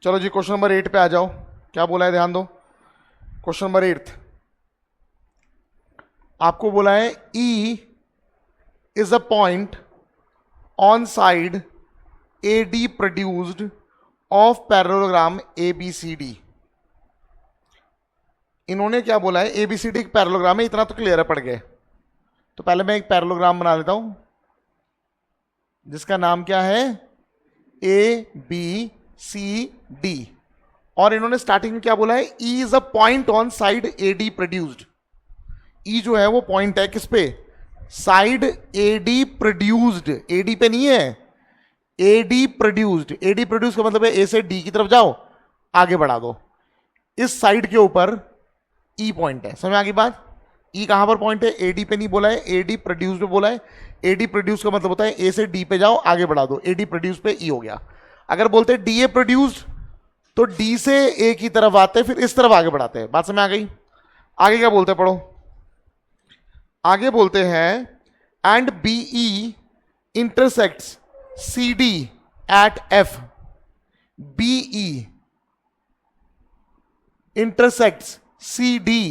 चलो जी question number 8 पे आ जाओ। क्या बोला है ध्यान दो। क्वेश्चन नंबर 8 आपको बोला है E is a point on side A D produced of parallelogram A B C D. इन्होंने क्या बोला है, एबीसीडी एक पैरेललोग्राम है, इतना तो क्लियर है पढ़ गए। तो पहले मैं एक पैरेललोग्राम बना लेता हूं जिसका नाम क्या है, ए बी सी डी। और इन्होंने स्टार्टिंग में क्या बोला है, E is a point on side A D produced. E जो है वो पॉइंट है किस पे, side A D produced, A D पे नहीं है, A D produced. A D produce का मतलब है ए से डी की तरफ जाओ, आगे बढ़ा दो। इस साइड के ऊपर ई पॉइंट है, समझ आ गई बात। ई कहां पर पॉइंट है, ए डी पे नहीं बोला है, ए डी प्रोड्यूस पे बोला है। ए डी प्रोड्यूस का मतलब होता है ए से डी पे जाओ, आगे बढ़ा दो। ए डी प्रोड्यूस पे ई हो गया। अगर बोलते हैं डी ए प्रोड्यूस्ड तो डी से ए की तरफ आते हैं, फिर इस तरफ आगे बढ़ाते हैं। बात समझ आ गई। आगे क्या बोलते हैं पढ़ो। आगे बोलते हैं and B E intersects C D at F. B E intersects C D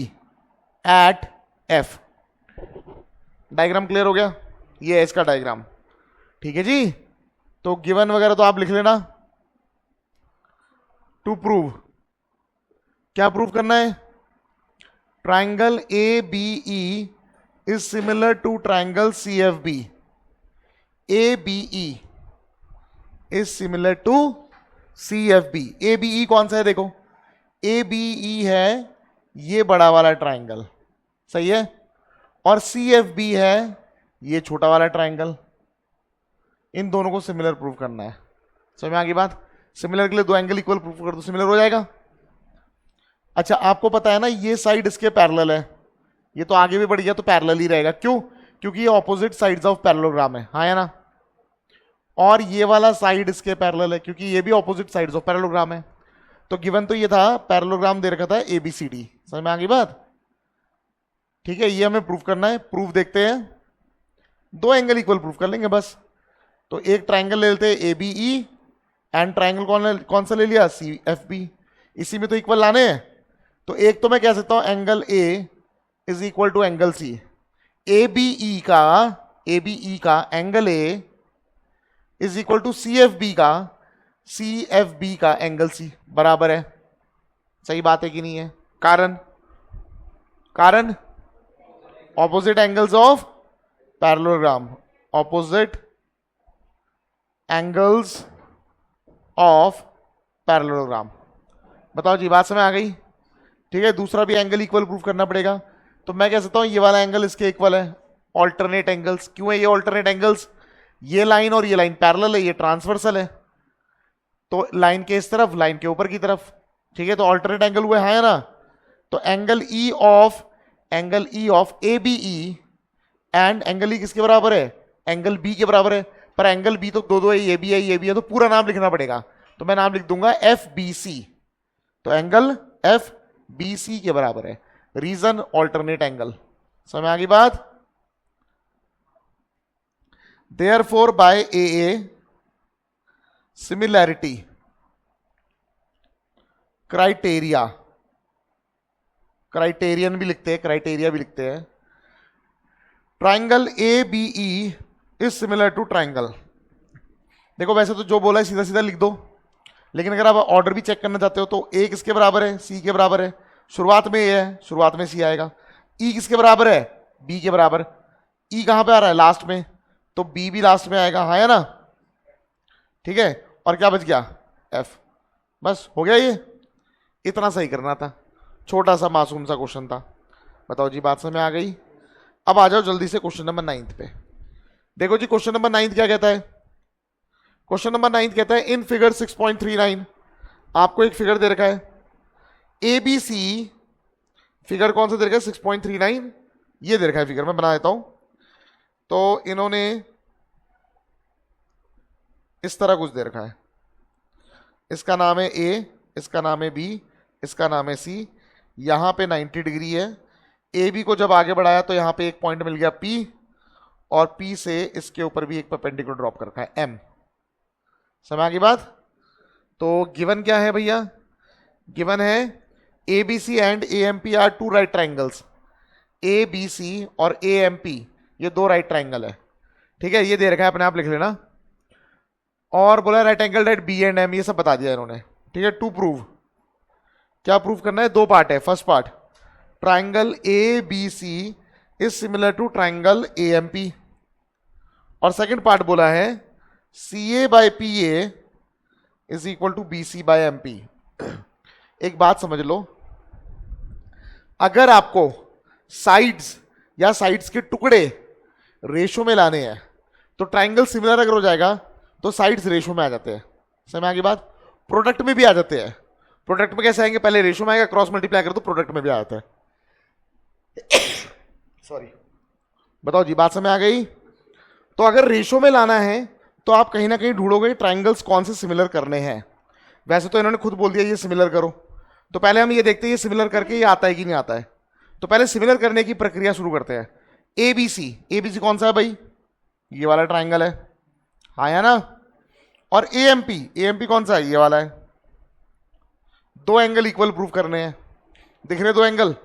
at F. Diagram clear हो गया, ये है इसका डायग्राम। ठीक है जी। तो गिवन वगैरह तो आप लिख लेना। टू प्रूव, क्या प्रूव करना है, triangle A B E is similar to triangle C F B. A B E is similar to C F B. A B E कौन सा है, देखो ए बी ई है ये बड़ा वाला ट्राइंगल, सही है, और सी एफ बी है ये छोटा वाला ट्राइंगल। इन दोनों को सिमिलर प्रूव करना है। समझ में आ गई बात। सिमिलर के लिए दो एंगल इक्वल प्रूव कर दो, सिमिलर हो जाएगा। अच्छा आपको पता है ना ये साइड इसके पैरेलल है, ये तो आगे भी बढ़ गया तो पैरेलल ही रहेगा। क्यों, क्योंकि ये ऑपोजिट साइड्स ऑफ पैरेललोग्राम है, हाँ या ना। और ये वाला साइड इसके पैरेलल है क्योंकि ये भी ऑपोजिट साइड्स ऑफ पैरेललोग्राम है। तो गिवन तो ये था, पैरेललोग्राम दे रखा था एबीसीडी। समझ में आ गई बात। ठीक है, ये हमें प्रूव करना है। प्रूफ देखते हैं, दो एंगल इक्वल प्रूफ कर लेंगे बस। तो एक ट्राइंगल ले लेते हैं A B E and triangle कौन सा ले लिया, सी एफ बी। इसी में तो इक्वल लाने हैं। तो एक तो मैं कह सकता हूं angle A is equal to angle C. A B E का angle A is equal to C F B का एंगल सी बराबर है। सही बात है कि नहीं है। कारण opposite angles of parallelogram, opposite angles of parallelogram. बताओ जी, बात समझ आ गई। ठीक है, दूसरा भी एंगल इक्वल प्रूफ करना पड़ेगा। तो मैं कह सकता हूं ये वाला एंगल इसके इक्वल है। ऑल्टरनेट एंगल्स, क्यों है ये ऑल्टरनेट एंगल्स, ये लाइन और ये लाइन पैरेलल है, ये ट्रांसवर्सल है। तो लाइन के इस तरफ, लाइन के ऊपर की तरफ। ठीक है, तो ऑल्टरनेट एंगल हुए, हाँ है ना। तो angle E of A B E and angle E किसके बराबर है, एंगल बी के बराबर है। पर एंगल बी तो दो है, ये भी है ये भी है, तो पूरा नाम लिखना पड़ेगा। तो मैं नाम लिख दूंगा एफ बी सी। तो एंगल एफ बी सी के बराबर है। Reason alternate angle. समझ में आ गई बात। Therefore by A similarity criteria, criterion भी लिखते हैं, क्राइटेरिया भी लिखते हैं। Triangle A B E is similar to triangle. देखो वैसे तो जो बोला है सीधा सीधा लिख दो, लेकिन अगर आप ऑर्डर भी चेक करना चाहते हो तो ए किसके बराबर है, सी के बराबर है। शुरुआत में ए है, शुरुआत में सी आएगा। ई किसके बराबर है, बी के बराबर। ई कहां पे आ रहा है, लास्ट में, तो बी भी लास्ट में आएगा, हाँ है ना। ठीक है, और क्या बच गया, एफ। बस हो गया, ये इतना सही करना था। छोटा सा मासूम सा क्वेश्चन था। बताओ जी, बात समझ में आ गई। अब आ जाओ जल्दी से क्वेश्चन नंबर 9 पे। देखो जी क्वेश्चन नंबर 9 क्या कहता है। क्वेश्चन नंबर 9 कहता है इन फिगर 6.39 आपको एक फिगर दे रखा है ए बी सी। फिगर कौन सा दे रखा है, 6.39 ये दे रखा है फिगर। मैं बना देता हूं। तो इन्होंने इस तरह कुछ दे रखा है। इसका नाम है ए, इसका नाम है बी, इसका नाम है सी। यहां पे 90 डिग्री है। ए बी को जब आगे बढ़ाया तो यहां पे एक पॉइंट मिल गया पी, और पी से इसके ऊपर भी एक परपेंडिकुलर ड्रॉप कर रखा है एम। समझ आ गई बात। तो गिवन क्या है भैया? गिवन है A B C and A M P are two right triangles. A B C और ए एम पी ये दो राइट ट्राइंगल है, ठीक है, ये दे रखा है, अपने आप लिख लेना। और बोला right angle at B and M, ये सब बता दिया इन्होंने, ठीक है। टू प्रूव, क्या प्रूव करना है? दो पार्ट है। First part, triangle A B C is similar to triangle A M P, और सेकेंड पार्ट बोला है C A by P A is equal to B C by M P. एक बात समझ लो, अगर आपको साइड्स या साइड्स के टुकड़े रेशो में लाने हैं तो ट्राइंगल सिमिलर अगर हो जाएगा तो साइड्स रेशो में आ जाते हैं। समझ आगे बात? प्रोडक्ट में भी आ जाते हैं। प्रोडक्ट में कैसे आएंगे? पहले रेशो में आएगा, क्रॉस मल्टीप्लाई करो तो प्रोडक्ट में भी आ जाता है। सॉरी, बताओ जी, बात समझ आ गई? तो अगर रेशो में लाना है तो आप कहीं ना कहीं ढूंढोगे ट्राइंगल्स कौन से सिमिलर करने हैं। वैसे तो इन्होंने खुद बोल दिया ये सिमिलर करो, तो पहले हम ये देखते हैं ये सिमिलर करके ये आता है कि नहीं आता है। तो पहले सिमिलर करने की प्रक्रिया शुरू करते हैं। ए बी सी कौन सा है भाई? ये वाला ट्राइंगल है, हाँ या ना? और ए एम पी कौन सा है? ये वाला है। दो एंगल इक्वल प्रूव करने हैं। दिख रहे दो एंगल?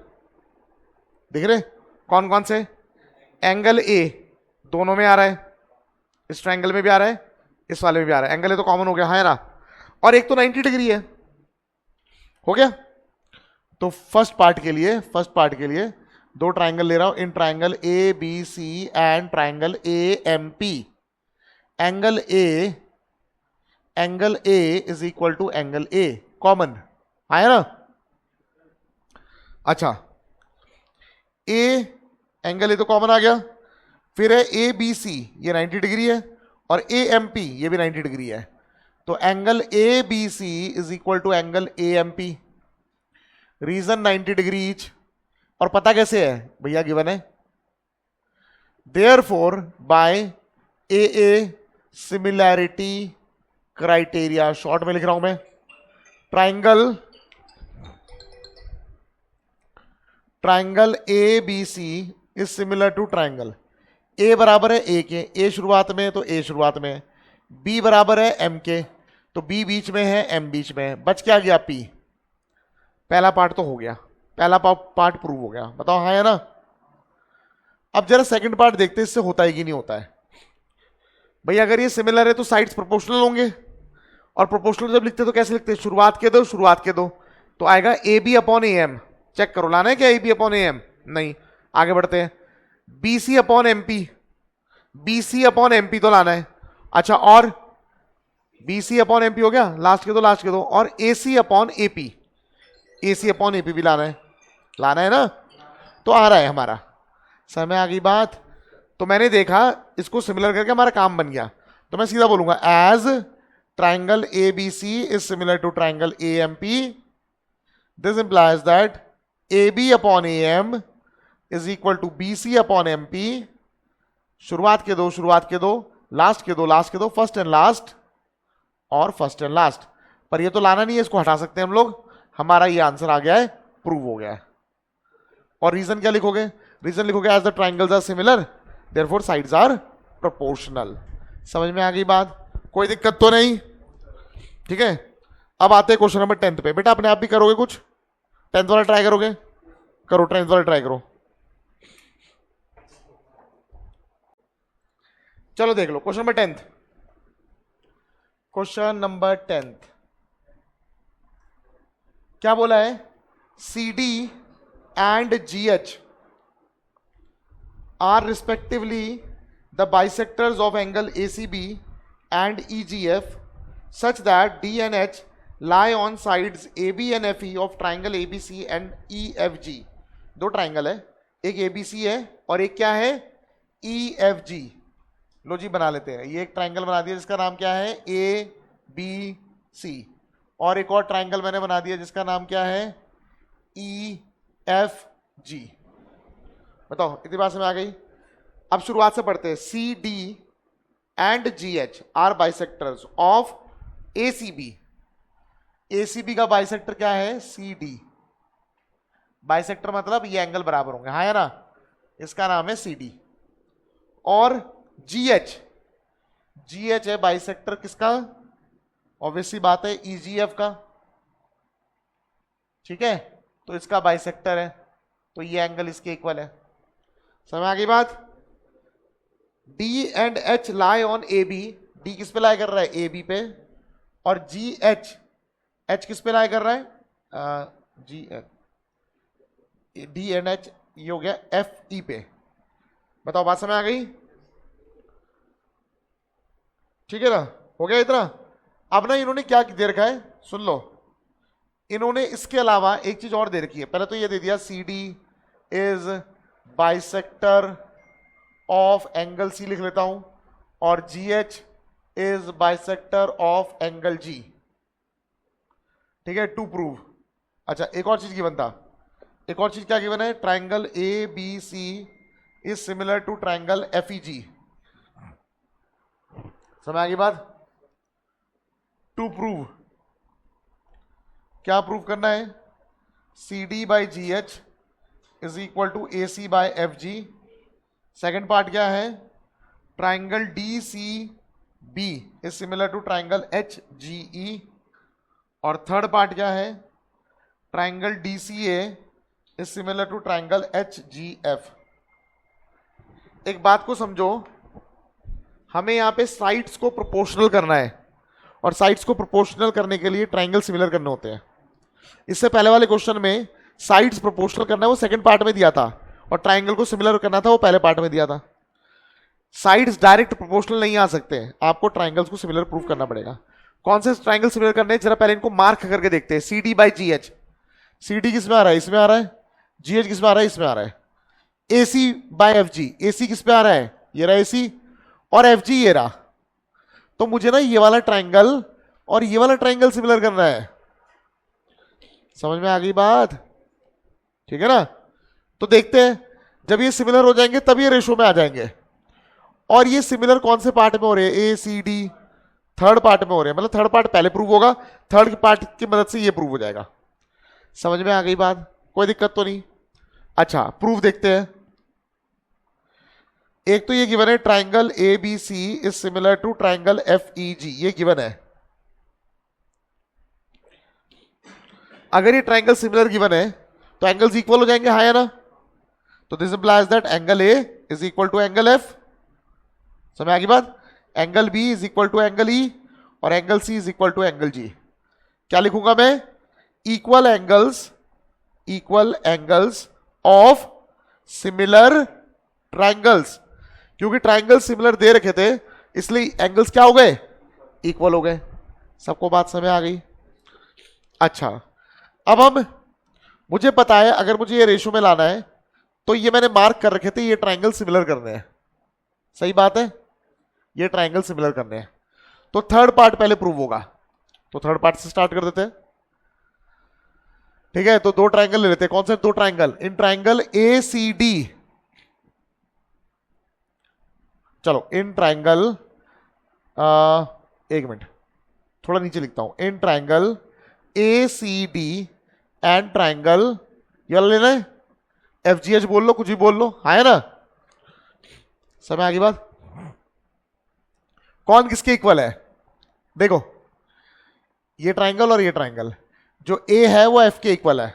दिख रहे? कौन कौन से? एंगल ए दोनों में आ रहा है, इस ट्राइंगल में भी आ रहा है, इस वाले में भी आ रहा है। एंगल ए तो कॉमन हो गया, हाँ ना? और एक तो 90 डिग्री है, हो गया। तो फर्स्ट पार्ट के लिए दो ट्राइंगल ले रहा हूं, in triangle A B C and triangle A M P. Angle A is equal to angle A, common आया ना? अच्छा, एंगल ए तो कॉमन आ गया। फिर है ए बी सी, ये 90 डिग्री है, और ए एम पी ये भी 90 डिग्री है। तो angle A B C is equal to angle A M P, reason 90 degree each. और पता कैसे है भैया? गिवन है। Therefore by A similarity criteria, short में लिख रहा हूं मैं, triangle A B C is similar to triangle A बराबर है ए के, ए शुरुआत में तो ए शुरुआत में, बी बराबर है एम के तो बी बीच में है, एम बीच में है, बच क्या गया? पी। पहला पार्ट तो हो गया, पहला पार्ट प्रूव हो गया, बताओ हाँ या ना? अब जरा सेकंड पार्ट देखते हैं इससे होता है कि नहीं होता है। भैया अगर ये सिमिलर है तो साइड्स प्रोपोर्शनल होंगे, और प्रोपोर्शनल जब लिखते हैं तो कैसे लिखते हैं? शुरुआत के दो तो आएगा A B upon A M. Check करो, लाना है क्या A B upon A M? नहीं। आगे बढ़ते हैं, B C upon M P तो लाना है। अच्छा, और B C upon M P हो गया, लास्ट के दो, और ए सी अपॉन ए पी भी लाना है ना? तो आ रहा है हमारा, समय आ गई बात। तो मैंने देखा इसको सिमिलर करके हमारा काम बन गया, तो मैं सीधा बोलूंगा as triangle A B C is similar to triangle A M P, this implies that A B upon A M is equal to B C upon M P. शुरुआत के दो, लास्ट के दो, फर्स्ट एंड लास्ट और first and last. पर ये तो लाना नहीं है, इसको हटा सकते हैं हम लोग। हमारा ये आंसर आ गया है, प्रूव हो गया है। और रीजन क्या लिखोगे? रीजन लिखोगे as the triangles are similar therefore sides are proportional. समझ में आ गई बात? कोई दिक्कत तो नहीं? ठीक है। अब आते हैं क्वेश्चन नंबर 10 पे। बेटा अपने आप भी करोगे कुछ? 10th वाला ट्राई करोगे? करो, 10th वाला ट्राई करो। चलो देख लो question number 10th। Question number 10th क्या बोला है? C D and G H are respectively the bisectors of angle A C B and E G F such that D and H lie on sides AB and FE of triangle ABC and EFG। दो triangle है, एक ABC है और एक क्या है? EFG। लो जी बना लेते हैं। ये एक ट्राइंगल बना दिया जिसका नाम क्या है? ABC। और एक और ट्राइंगल मैंने बना दिया जिसका नाम क्या है? EFG। बताओ इतनी बात समझ आ गई? अब शुरुआत से पढ़ते हैं। CD and GH are bisectors of ACB। ACB का बाइसेक्टर क्या है? सीडी। बाइसेक्टर मतलब ये एंगल बराबर होंगे, हाँ है ना? इसका नाम है सीडी। और जीएच, जीएच है बाइसेक्टर किसका? ऑब्वियसली बात है EGF का, ठीक है, तो इसका बाइसेक्टर है, तो ये एंगल इसके इक्वल है। समझ आ गई बात? D and H lie on AB, D किस पे लाई कर रहा है? AB पे, और H किस पे लाई कर रहा है? D एंड H ये हो गया FE पे। बताओ बात समझ आ गई? ठीक है ना, हो गया इतना। अब ना इन्होंने क्या दे रखा है, सुन लो, इन्होंने इसके अलावा एक चीज और दे रखी है। पहले तो ये दे दिया CD is bisector of angle C लिख लेता हूं, और GH is bisector of angle G, ठीक है, टू प्रूव। अच्छा एक और चीज गिवन था, एक और चीज क्या गिवन है? Triangle ABC is similar to triangle FEG। समझ आ गई बात? टू प्रूव, क्या प्रूव करना है? CD by GH is equal to AC by FG। Second part क्या है? Triangle DCB is similar to triangle HGE। और थर्ड पार्ट क्या है? Triangle DCA is similar to triangle HGF। एक बात को समझो, हमें यहां पे साइड्स को प्रोपोर्शनल करना है, और साइड्स को प्रोपोर्शनल करने के लिए ट्राइंगल सिमिलर करने होते हैं। इससे पहले वाले क्वेश्चन में साइड्स प्रोपोर्शनल करना है, वो सेकंड पार्ट में दिया था, और ट्राइंगल को सिमिलर करना था, वो पहले पार्ट में दिया था। साइड्स डायरेक्ट प्रोपोर्शनल नहीं आ सकते, आपको ट्राइंगल्स को सिमिलर प्रूव करना पड़ेगा। कौन से ट्राइंगल सिमिलर करने हैं, जरा पहले इनको मार्क करके देखते हैं। CD बाई GH, CD किस में आ रहा है? इसमें आ रहा है। GH किस में आ रहा है? इसमें आ रहा है। AC बाय FG, AC किस पे आ रहा है? ये रहा AC, और FG ये रहा। तो मुझे ना ये वाला ट्राइंगल और ये वाला ट्राइंगल सिमिलर करना है। समझ में आ गई बात? ठीक है ना, तो देखते हैं, जब ये सिमिलर हो जाएंगे तब ये रेशो में आ जाएंगे। और ये सिमिलर कौन से पार्ट में हो रहे हैं? ACD थर्ड पार्ट में हो रहे हैं, मतलब थर्ड पार्ट पहले प्रूव होगा, थर्ड पार्ट की मदद से ये प्रूव हो जाएगा। समझ में आ गई बात? कोई दिक्कत तो नहीं? अच्छा प्रूफ देखते हैं। एक तो ये गिवन है triangle ABC is similar to triangle FEG, ये गिवन है। अगर ये ट्राइंगल सिमिलर गिवन है तो एंगल्स इक्वल हो जाएंगे, हाँ या ना? तो this implies that angle A is equal to angle F। समझ आ गई बात? Angle B is equal to angle E, और angle C is equal to angle G। क्या लिखूंगा मैं? Equal angles of similar triangles. क्योंकि ट्राइंगल सिमिलर दे रखे थे, इसलिए एंगल्स क्या हो गए? इक्वल हो गए। सबको बात समझ आ गई? अच्छा अब मुझे पता है, अगर मुझे ये रेशो में लाना है तो ये मैंने मार्क कर रखे थे, ये ट्राइंगल सिमिलर करने हैं। सही बात है, ये ट्राइंगल सिमिलर करने हैं। तो थर्ड पार्ट पहले प्रूव होगा, तो थर्ड पार्ट से स्टार्ट कर देते हैं। ठीक है, तो दो ट्राइंगल ले लेते हैं। कौन से दो ट्राइंगल? इन ट्राइंगल ACD, चलो इन ट्राइंगल, एक मिनट थोड़ा नीचे लिखता हूं, in triangle ACD and triangle, ये लेना है FGH, बोल लो कुछ भी बोल लो, हाँ है ना? समझ आ गई बात? कौन किसके इक्वल है? देखो ये ट्राइंगल और ये ट्राइंगल, जो A है वो F के इक्वल है,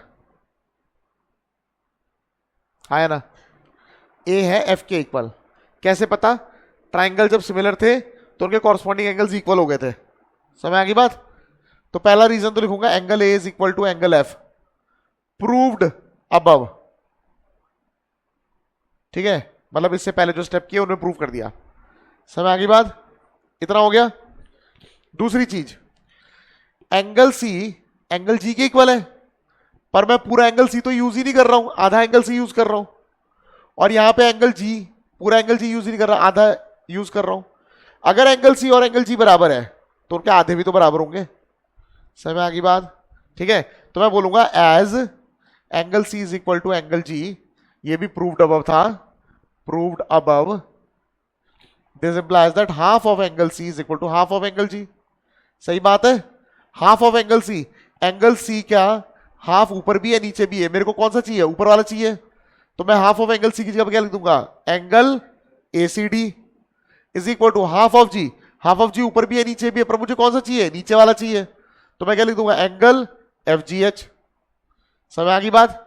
हाँ है ना? A है F के इक्वल। कैसे पता? ट्राइंगल जब सिमिलर थे तो उनके कॉरस्पॉन्डिंग एंगल्स इक्वल हो गए थे। समझ आ गई बात? तो पहला रीजन तो लिखूंगा angle A is equal to angle F, proved above. ठीक है, मतलब इससे पहले जो स्टेप किए उन्होंने प्रूव कर दिया। समझ आ गई बात? इतना हो गया। दूसरी चीज, एंगल C एंगल G के इक्वल है, पर मैं पूरा एंगल C तो यूज ही नहीं कर रहा हूं, आधा एंगल C यूज कर रहा हूं। और यहां पे एंगल G, पूरा एंगल G यूज नहीं कर रहा, आधा यूज कर रहा हूं। अगर एंगल C और एंगल G बराबर है तो उनके आधे भी तो बराबर होंगे। समझ में आ गई बात? ठीक है, तो मैं बोलूंगा as angle C is equal to angle G, ये भी प्रूव्ड अबव था, proved above, this implies that half of angle C is equal to half of angle G। सही बात है? Half of angle C, angle C क्या half ऊपर भी है नीचे भी है, मेरे को कौन सा चाहिए? ऊपर वाला चाहिए। तो मैं हाफ ऑफ एंगल C की जगह क्या लिख दूंगा? Angle ACD is equal to half of G। Half of G ऊपर भी है नीचे भी है, पर मुझे कौन सा चाहिए, नीचे वाला चाहिए, तो मैं क्या लिख दूंगा, एंगल एफ जी एच। समझ आ गई बात।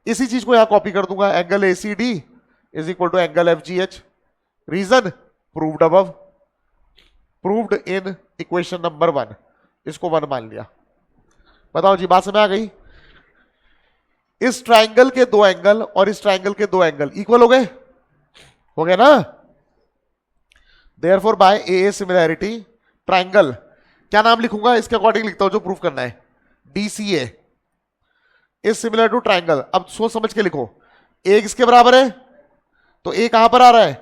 इसी चीज को यहां कॉपी कर दूंगा, angle A C D is equal to angle F G H. Reason proved above, proved in equation number 1, इसको 1 मान लिया। बताओ जी बात समझ आ गई। इस ट्राइंगल के दो एंगल और इस ट्राइंगल के दो एंगल इक्वल हो गए ना। Therefore by A similarity triangle, क्या नाम लिखूंगा, इसके अकॉर्डिंग लिखता हूं जो प्रूफ करना है, DCA is similar to triangle. अब सोच समझ के लिखो, ए किसके बराबर है, तो ए कहां पर आ रहा है,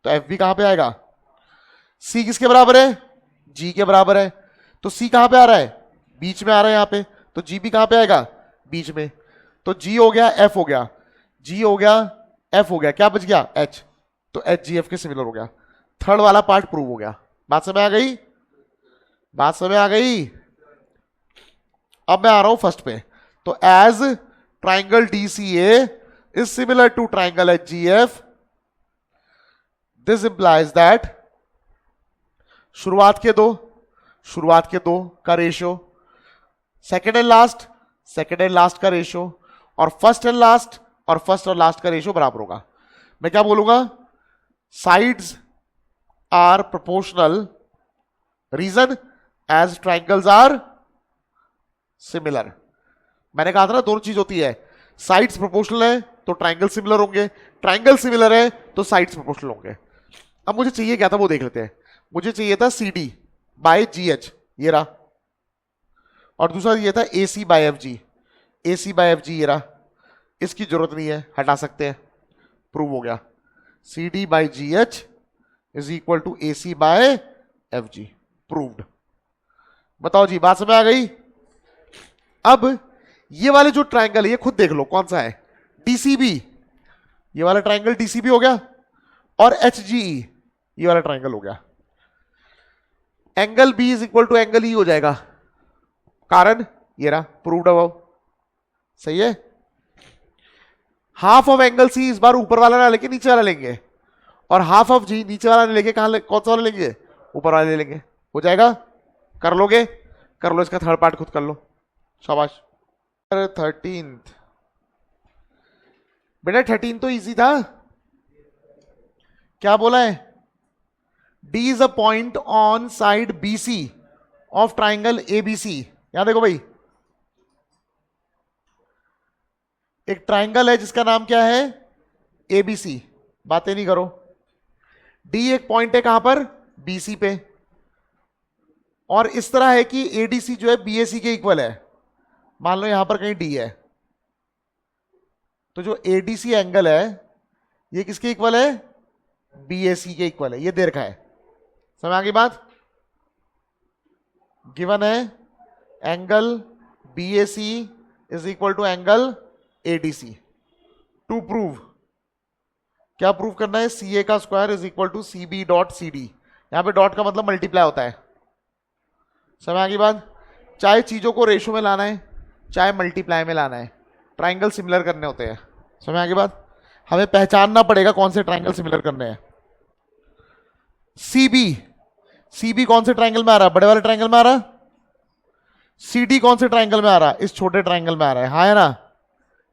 तो एफ भी कहां पे आएगा। सी किसके बराबर है, जी के बराबर है, तो सी कहां पे आ रहा है, बीच में आ रहा है यहां पे, तो जी भी कहां पे आएगा, बीच में। तो जी हो गया, एफ हो गया, जी हो गया, एफ हो गया, क्या बच गया, एच, तो एच जी एफ के सिमिलर हो गया। थर्ड वाला पार्ट प्रूव हो गया। बात समझ आ गई, बात समझ आ गई। अब मैं आ रहा हूं फर्स्ट पे, तो as triangle DCA is similar to triangle HGF, this implies that शुरुआत के दो का रेशियो, सेकेंड एंड लास्ट का रेशियो, और फर्स्ट एंड लास्ट का रेशियो बराबर होगा। मैं क्या बोलूंगा, sides are proportional, reason as triangles are similar. मैंने कहा था ना दोनों चीज होती है, साइड्स प्रोपोर्शनल है तो ट्राइंगल सिमिलर होंगे, ट्राइंगल सिमिलर है तो साइड्स प्रोपोर्शनल होंगे। अब मुझे चाहिए क्या था वो देख लेते हैं। मुझे चाहिए था CD बाय GH, ये रहा, और दूसरा ये था AC बाय FG, ये रहा। इसकी जरूरत नहीं है, हटा सकते हैं, प्रूव हो गया। CD by GH is equal to AC by FG, proved. बताओ जी बात समझ आ गई। अब ये वाले जो ट्राइंगल है ये खुद देख लो कौन सा है, DCB, ये वाला ट्राइंगल DCB हो गया, और HGE ये वाला ट्राइंगल हो गया। Angle B is equal to angle E हो जाएगा, कारण ये रहा, प्रूव्ड अबव, सही है। हाफ ऑफ एंगल C इस बार ऊपर वाला ना लेके नीचे वाला लेंगे, और हाफ ऑफ G नीचे वाला नहीं लेके कौन सा वाला लेंगे, ऊपर वाला ले लेंगे, हो जाएगा। कर लोगे, कर लो, इसका थर्ड पार्ट खुद कर लो, शाबाश। 13 बेटा 13 तो इजी था, क्या बोला है, D is a point on side BC of triangle ABC। यहां देखो भाई, एक ट्राइंगल है जिसका नाम क्या है, ABC, बातें नहीं करो। D एक पॉइंट है कहां पर, BC पे, और इस तरह है कि ADC जो है BAC के इक्वल है। मान लो यहां पर कहीं D है, तो जो ADC एंगल है ये किसके इक्वल है, BAC के इक्वल है, ये दे रखा है। समझ आ गई बात। गिवन है angle BAC is equal to angle ADC। To prove, क्या प्रूव करना है, CA का square is equal to CB dot CD। यहां पे डॉट का मतलब मल्टीप्लाई होता है। समझ आ गई बात। चाहे चीजों को रेशो में लाना है चाहे मल्टीप्लाई में लाना है, ट्राइंगल सिमिलर करने होते हैं। समझ आ गई बात। हमें पहचानना पड़ेगा कौन से ट्राइंगल सिमिलर करने हैं। CB कौन से ट्राइंगल में आ रहा है, बड़े वाले ट्राइंगल में आ रहा है। CD कौन से ट्राइंगल में आ रहा है, इस छोटे ट्राइंगल में आ रहा है, हाँ है ना,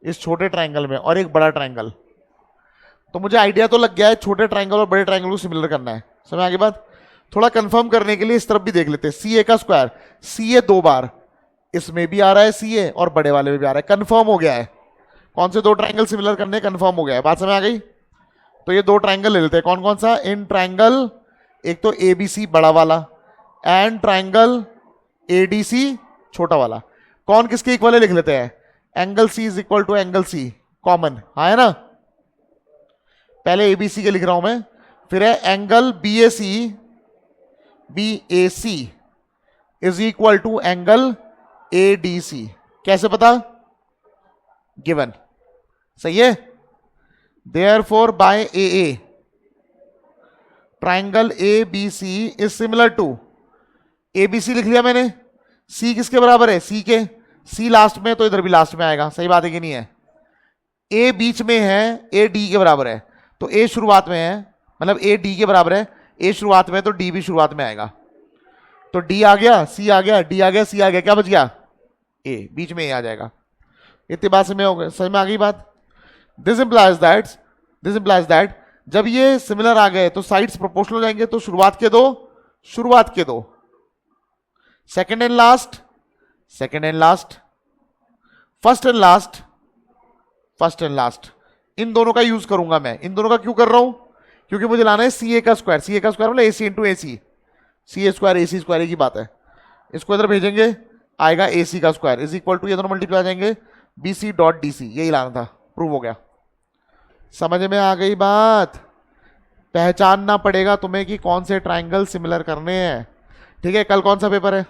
इस छोटे ट्राइंगल में, और एक बड़ा ट्राइंगल। तो मुझे आइडिया तो लग गया है छोटे ट्राइंगल और बड़े ट्राइंगल को सिमिलर करना है। समझ आ गई बात। थोड़ा कंफर्म करने के लिए इस तरफ भी देख लेते हैं, CA का स्क्वायर, CA 2 बार, इसमें भी आ रहा है CA और बड़े वाले में भी आ रहा है, कंफर्म हो गया है। कौन से दो ट्राइंगल सिमिलर करने, कंफर्म हो गया है, बात समझ आ गई। तो ये दो ट्राइंगल ले लेते हैं, कौन कौन सा, इन ट्राइंगल, एक तो ABC बड़ा वाला एंड ट्राइंगल ADC छोटा वाला। कौन किसके इक्वल है लिख लेते हैं, angle C is equal to angle C, common, हाँ है ना। पहले ABC के लिख रहा हूं मैं, फिर है angle BAC is equal to angle ADC। कैसे पता, गिवन, सही है। Therefore by AA triangle ABC is similar to, ABC लिख लिया मैंने, C किसके बराबर है, C के, C लास्ट में तो इधर भी लास्ट में आएगा, सही बात है कि नहीं है। A बीच में है, A D के बराबर है, तो A शुरुआत में है, मतलब A D के बराबर है, ए शुरुआत में तो डी भी शुरुआत में आएगा, तो डी आ गया, सी आ गया, डी आ गया, सी आ गया, क्या बच गया? ए, बीच में ए आ जाएगा। इतनी बात समझ में हो गई, समझ में आ गई बात? दिस इंप्लाइज दैट जब ये सिमिलर आ गए तो साइड्स प्रोपोर्शनल हो जाएंगे, तो शुरुआत के दो, second and last, first and last, इन दोनों का यूज करूंगा मैं। इन दोनों का क्यों कर रहा हूं? क्योंकि मुझे लाना है सी ए का स्क्वायर, मतलब ए सी इंटू ए सी, सी ए स्क्वायर ए सी स्क्वायर, एक ही बात है। इसको इधर भेजेंगे, आएगा ए सी का स्क्वायर इज इक्वल टू, ये दोनों मल्टीप्लाई आ जाएंगे, B C dot D C, यही लाना था, प्रूव हो गया। समझ में आ गई बात? पहचानना पड़ेगा तुम्हें कि कौन से ट्राइंगल सिमिलर करने हैं। ठीक है, कल कौन सा पेपर है?